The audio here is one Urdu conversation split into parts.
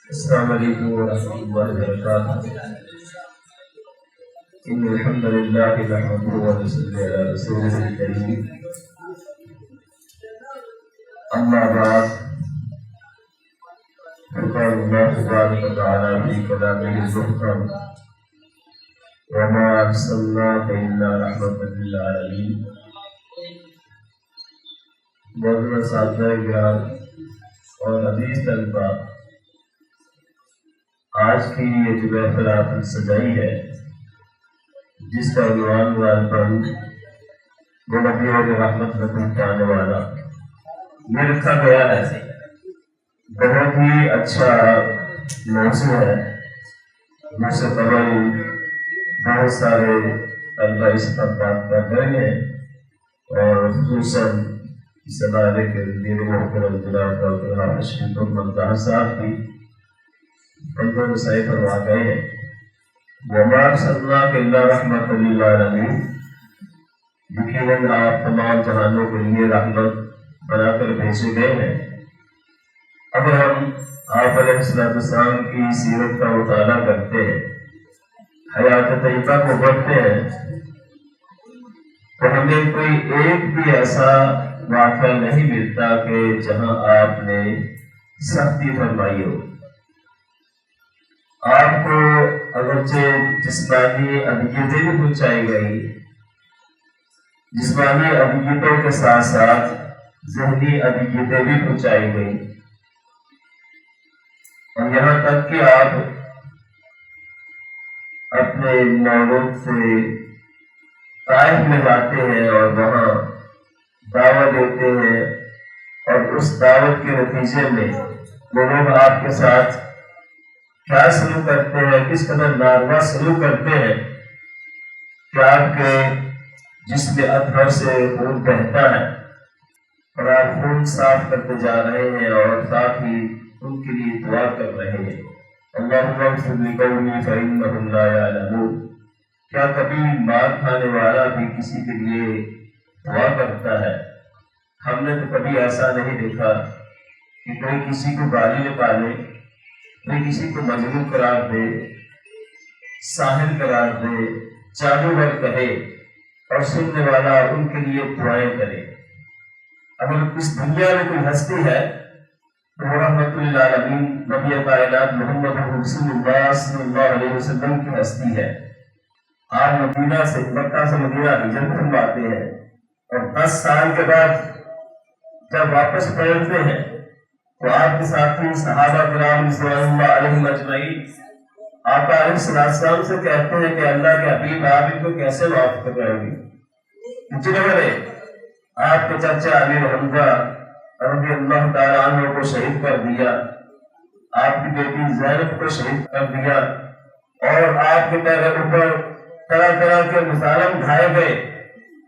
السلام علیکم ورحمۃ اللہ وبرکاتہ۔ ان الحمد للہ نحمده ونصلي على رسوله الكريم، اما بعد فقال الله تبارك وتعالى في كلامه المحكم: وما ارسلناك الا رحمة للعالمين۔ مولانا ساتھیو گرام اور عزیز طلباء، آج کی یہ جو محفل آپ نے سجائی ہے، جس کا عنوان وہ نبی اور رحمت پانے والا یہ رکھا گیا ہے، بہت ہی اچھا موضوع ہے۔ مجھ سے قبل بہت سارے طلباء اس پر بات کر رہے ہیں، اور خصوصاً اس ادارے کے وزیر محترم جناب ڈاکٹر حافظ شفیق الرحمان صاحب کی بندوں میں صحیح فرما گئے ہیں: وما ارسلناک الا رحمۃ للعالمین۔ یقیناً آپ تمام جہانوں کے لیے رحمت بنا کر بھیجے گئے ہیں۔ اب ہم آپ علیہ السلام کی سیرت کا مطالعہ کرتے ہیں، حیات طیبہ کو پڑھتے ہیں، تو ہمیں کوئی ایک بھی ایسا واقعہ نہیں ملتا کہ جہاں آپ نے سختی فرمائی ہو۔ آپ کو اگرچہ جسمانی اذیتیں بھی پہنچائی گئی، جسمانی اذیتوں کے ساتھ ساتھ ذہنی اذیتیں بھی پہنچائی گئی، اور یہاں تک کہ آپ اپنے مولود سے طائف میں جاتے ہیں اور وہاں دعوت دیتے ہیں، اور اس دعوت کے نتیجے میں وہ لوگ آپ کے ساتھ کیا سلوک کرتے ہیں، کس قدر ناروا سلوک کرتے ہیں کہ آپ کے جسم اطہر سے خون بہتا ہے، اور آپ خون صاف کرتے جا رہے ہیں اور ساتھ ہی ان کے لیے دعا کر رہے ہیں: اللہم اغفر لقومی فإنہم لا یعلمون۔ کیا کبھی مار کھانے والا بھی کسی کے لیے دعا کرتا ہے؟ ہم نے تو کبھی ایسا نہیں دیکھا کہ کوئی کسی کو گالی نکالے، کوئی کسی کو مجنون قرار دے، ساحر قرار دے، جادوگر کہے، اور سننے والا ان کے لیے دعائیں کرے۔ اگر اس دنیا میں کوئی ہستی ہے تو وہ رحمت للعالمین نبی کائنات محمد رسول اللہ صلی اللہ علیہ وسلم کی ہستی ہے۔ آپ مدینہ سے مکہ سے مدینہ ہجرت فرماتے ہیں، اور 10 سال کے بعد جب واپس پلٹتے ہیں تو آپ کے ساتھی صحابہ کرام رضوان اللہ علیہم اجمعین آقا علیہ السلام سے کہتے ہیں کہ اللہ کے حبیب آپ ان کو کیسے معاف کر رہے ہیں؟ جنہوں نے آپ کے چچا امیر حمزہ رضی اللہ تعالیٰ عنہ کو شہید کر دیا، آپ کی بیٹی زینب کو شہید کر دیا، اور آپ کے پیروں پر طرح طرح کے مظالم ڈھائے گئے،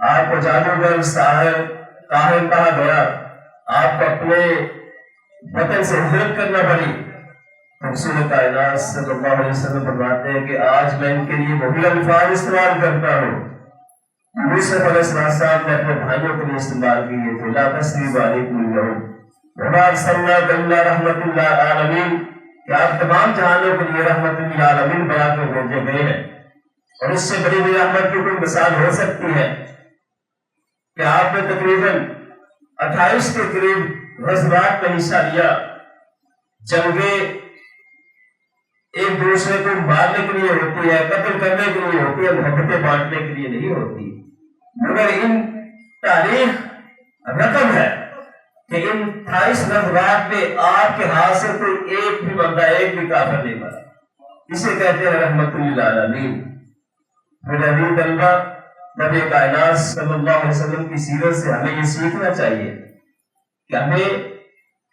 آپ کو جادوگر ساحر کاہن کہا گیا، آپ کو اپنے وطن سے ہجرت کرنا پڑی، رسول کائنات صلی اللہ علیہ وسلم فرماتے ہیں کہ آج میں ان کے لیے وہی الفاظ استعمال کرتا ہوں یوسف علیہ السلام نے اپنے بھائیوں کے لیے استعمال کیے تھے: لا تثریب علیکم اليوم وما ارسلناک الا رحمۃ للعالمین، کہ آپ تمام جہانوں کے لیے رحمت للعالمین بنا کر بھیجے گئے ہیں۔ اور اس سے بڑی بھی رحمت کی کوئی مثال ہو سکتی ہے کہ آپ نے تقریباً 28 کے قریب غزوات میں حصہ لیا۔ جنگیں ایک دوسرے کو مارنے کے لیے ہوتی ہے، قتل کرنے کے لیے ہوتی ہے، محبتیں بانٹنے کے لیے نہیں ہوتی، مگر ان تاریخ رقم ہے کہ ان 28 غزوات میں آپ کے ہاتھ سے کوئی ایک بھی بندہ، ایک بھی کافر نہیں مرا۔ اسے کہتے ہیں رحمت للعالمین۔ میرے عزیز طلبہ، نبی کائنات صلی اللہ علیہ وسلم کی سیرت سے ہمیں یہ سیکھنا چاہیے کہ ہمیں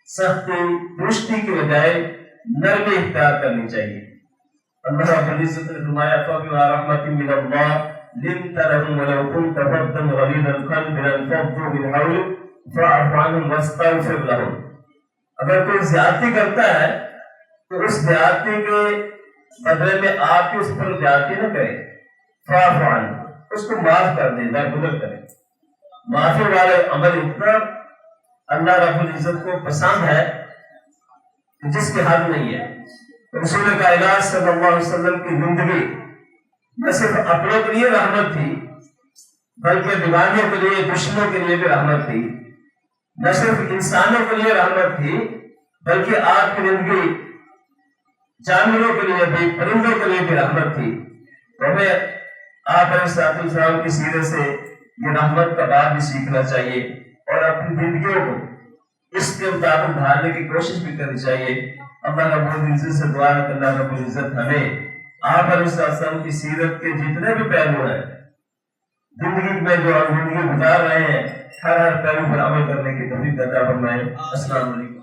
سختی درستی کے بجائے نرمی اختیار کرنی چاہیے۔ اللہ رب العزت نے فرمایا: فَبِمَا رَحْمَةٍ مِّنَ اللَّهِ لِنتَ لَهُمْ وَلَوْ كُنتَ فَظًّا غَلِيظَ الْقَلْبِ لَانفَضُّوا مِنْ حَوْلِكَ فَاعْفُ عَنْهُمْ وَاسْتَغْفِرْ لَهُمْ۔ اگر کوئی زیادتی کرتا ہے تو اس زیادتی کے بدلے میں آپ کی اس پر زیادتی نہ کریں، فَاعْفُ عَنْهُ، اس کو معاف کر دیں، درگزر کریں۔ معافی والے عمل اتنا اللہ رب العزت کو پسند ہے جس کی حد نہیں ہے۔ رسول کائنات صلی اللہ علیہ وسلم کی زندگی نہ صرف اپنوں کے لیے رحمت تھی بلکہ بیماریوں کے لیے دشمنوں کے لیے بھی رحمت تھی، نہ صرف انسانوں کے لیے رحمت تھی بلکہ آپ کی زندگی جانوروں کے لیے بھی، پرندوں کے لیے بھی رحمت تھی۔ ہمیں آپ علیہ السلام کی سیرت سے یہ رحمت کا بات بھی سیکھنا چاہیے اور اپنی زندگیوں کو اس کے مطابق ڈھالنے کی کوشش بھی کرنی چاہیے۔ اللہ رب العزت سے دعا ہے کہ اللہ رب العزت ہمیں آپ علیہ السلام کی سیرت کے جتنے بھی پہلو ہیں زندگی میں جو زندگی گزار رہے ہیں ہر پہلو پر عمل کرنے کی توفیق عطا فرمائے۔ السلام علیکم۔